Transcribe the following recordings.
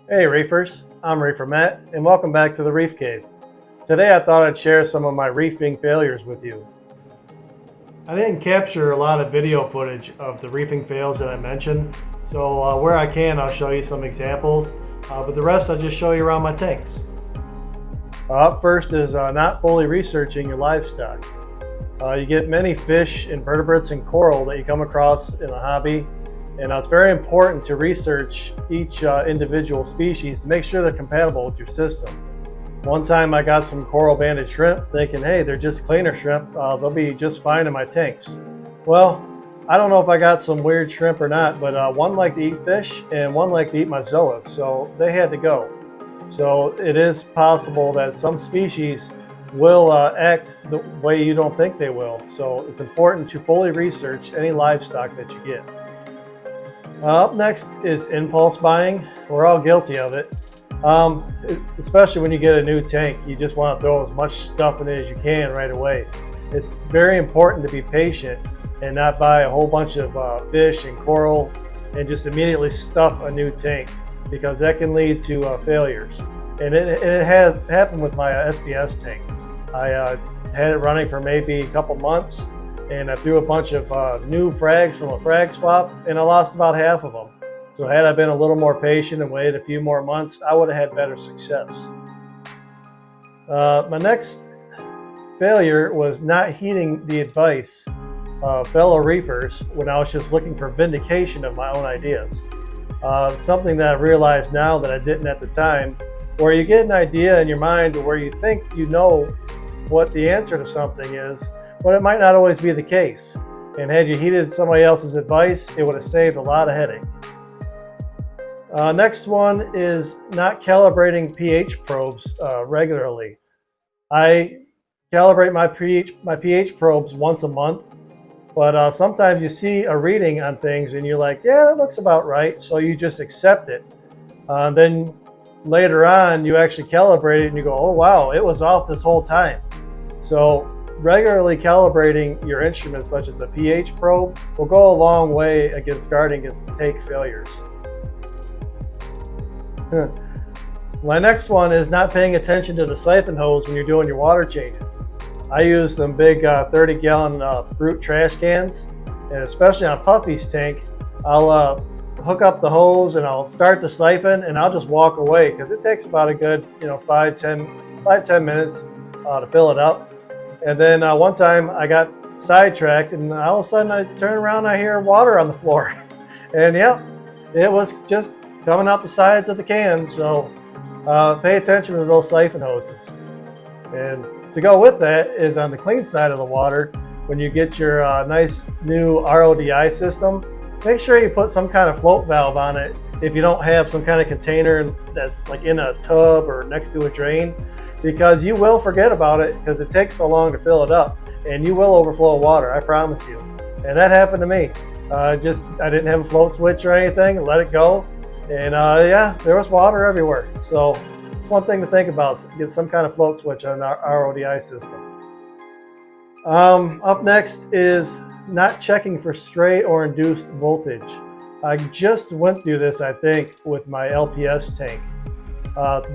Hey Reefers, I'm Reefer Matt and welcome back to the Reef Cave. Today I thought I'd share some of my reefing failures with you. I didn't capture a lot of video footage of the reefing fails that I mentioned, so where I can I'll show you some examples, but the rest I'll just show you around my tanks. Up first is not fully researching your livestock. You get many fish, invertebrates, and coral that you come across in the hobby. And it's very important to research each individual species to make sure they're compatible with your system. One time I got some coral banded shrimp thinking, hey, they're just cleaner shrimp. They'll be just fine in my tanks. Well, I don't know if I got some weird shrimp or not, but one liked to eat fish and one liked to eat my zoas, so they had to go. So it is possible that some species will act the way you don't think they will. So it's important to fully research any livestock that you get. Up next is impulse buying. We're all guilty of it. Especially when you get a new tank, you just want to throw as much stuff in it as you can right away. It's very important to be patient and not buy a whole bunch of fish and coral and just immediately stuff a new tank, because that can lead to failures. And it had happened with my SBS tank. I had it running for maybe a couple months, and I threw a bunch of new frags from a frag swap, and I lost about half of them. So had I been a little more patient and waited a few more months, I would have had better success. My next failure was not heeding the advice of fellow reefers when I was just looking for vindication of my own ideas. Something that I realize now that I didn't at the time, where you get an idea in your mind where you think you know what the answer to something is, but it might not always be the case. And had you heeded somebody else's advice, it would have saved a lot of headache. Next one is not calibrating pH probes regularly. I calibrate my pH probes once a month, but sometimes you see a reading on things and you're like, yeah, that looks about right, so you just accept it. Then later on, you actually calibrate it and you go, oh wow, it was off this whole time. So regularly calibrating your instruments, such as a pH probe, will go a long way against guarding against tank failures. My next one is not paying attention to the siphon hose when you're doing your water changes. I use some big 30-gallon brute trash cans, and especially on Puffy's tank, I'll hook up the hose and I'll start the siphon and I'll just walk away, because it takes about a good 5-10 minutes to fill it up. And then one time I got sidetracked and all of a sudden I turn around and I hear water on the floor. And yep, it was just coming out the sides of the cans. So pay attention to those siphon hoses. And to go with that is, on the clean side of the water, when you get your nice new RODI system, make sure you put some kind of float valve on it if you don't have some kind of container that's like in a tub or next to a drain, because you will forget about it because it takes so long to fill it up, and you will overflow water, I promise you. And that happened to me. I didn't have a float switch or anything, let it go, and yeah, there was water everywhere. So it's one thing to think about, get some kind of float switch on our RODI system. Up next is not checking for stray or induced voltage. I just went through this, I think, with my LPS tank.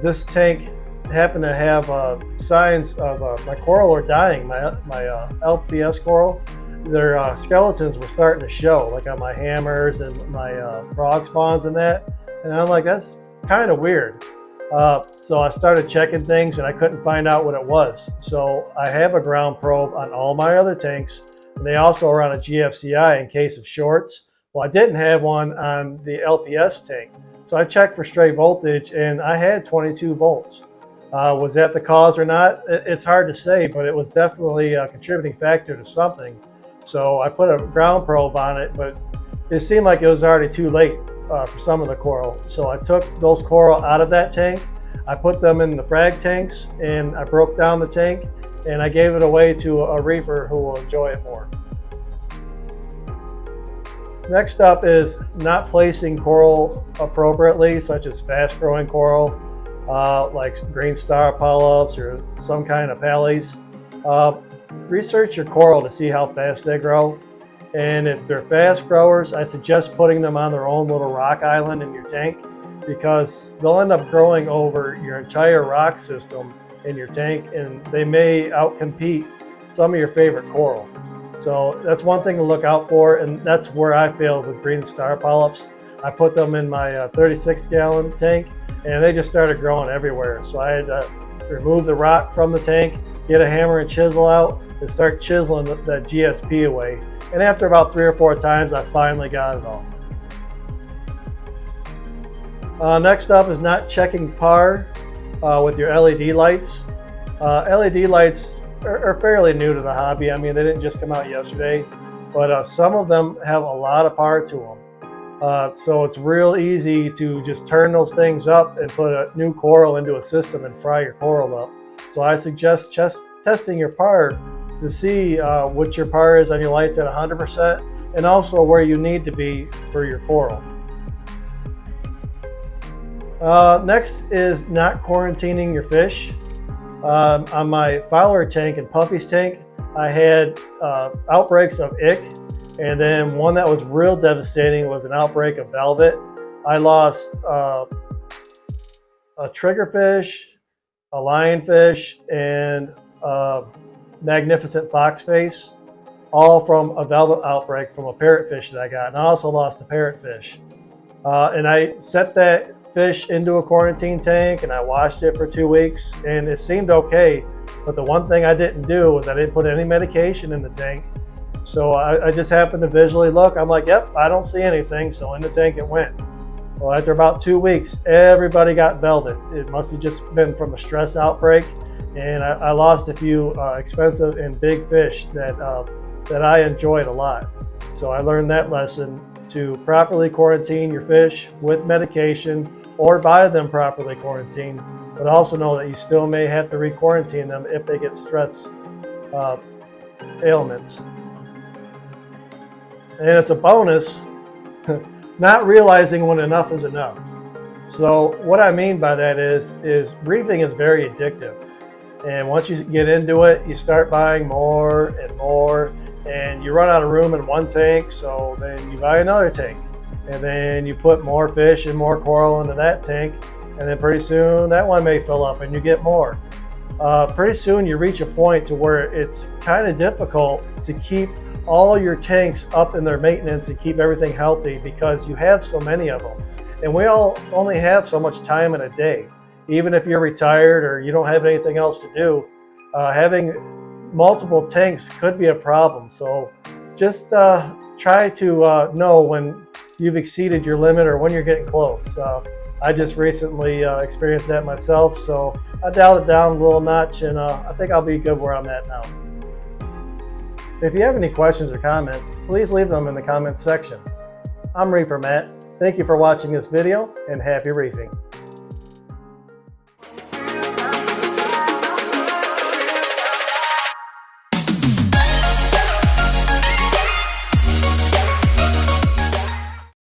This tank happened to have signs of my coral are dying. My LPS coral, their skeletons were starting to show, like on my hammers and my frog spawns and that. And I'm like, that's kind of weird. So I started checking things and I couldn't find out what it was. So I have a ground probe on all my other tanks, and they also are on a GFCI in case of shorts. Well, I didn't have one on the LPS tank. So I checked for stray voltage and I had 22 volts. Was that the cause or not? It's hard to say, but it was definitely a contributing factor to something. So I put a ground probe on it, but it seemed like it was already too late for some of the coral. So I took those coral out of that tank, I put them in the frag tanks, and I broke down the tank, and I gave it away to a reefer who will enjoy it more. Next up is not placing coral appropriately, such as fast-growing coral, like green star polyps or some kind of pallies. Research your coral to see how fast they grow. And if they're fast growers, I suggest putting them on their own little rock island in your tank. because they'll end up growing over your entire rock system in your tank, and they may outcompete some of your favorite coral. So that's one thing to look out for, and that's where I failed with green star polyps. I put them in my 36-gallon tank, and they just started growing everywhere. So I had to remove the rock from the tank, get a hammer and chisel out, and start chiseling that GSP away. And after about 3 or 4 times, I finally got it all. Next up is not checking PAR with your LED lights. LED lights are fairly new to the hobby. I mean, they didn't just come out yesterday, but some of them have a lot of PAR to them. So it's real easy to just turn those things up and put a new coral into a system and fry your coral up. So I suggest just testing your PAR to see what your PAR is on your lights at 100%, and also where you need to be for your coral. Next is not quarantining your fish. On my Fowler tank and Puffy's tank, I had outbreaks of ick, and then one that was real devastating was an outbreak of velvet. I lost a triggerfish, a lionfish, and a magnificent foxface, all from a velvet outbreak from a parrotfish that I got. And I also lost a parrotfish. And I set that fish into a quarantine tank and I washed it for 2 weeks, and it seemed okay. But the one thing I didn't do was I didn't put any medication in the tank. So I just happened to visually look. I'm like, yep, I don't see anything. So in the tank it went. Well, after about 2 weeks, everybody got velvet. It must have just been from a stress outbreak. And I lost a few expensive and big fish that I enjoyed a lot. So I learned that lesson, to properly quarantine your fish with medication, or buy them properly quarantined, but also know that you still may have to re-quarantine them if they get stress ailments. And it's a bonus not realizing when enough is enough. So what I mean by that is reefing is very addictive. And once you get into it, you start buying more and more, and you run out of room in one tank, so then you buy another tank. And then you put more fish and more coral into that tank, and then pretty soon that one may fill up and you get more. Pretty soon you reach a point to where it's kind of difficult to keep all your tanks up in their maintenance and keep everything healthy, because you have so many of them. And we all only have so much time in a day. Even if you're retired or you don't have anything else to do, having multiple tanks could be a problem. So just try to know when you've exceeded your limit or when you're getting close. I just recently experienced that myself, so I dialed it down a little notch, and I think I'll be good where I'm at now. If you have any questions or comments, please leave them in the comments section. I'm Reefer Matt. Thank you for watching this video, and happy reefing.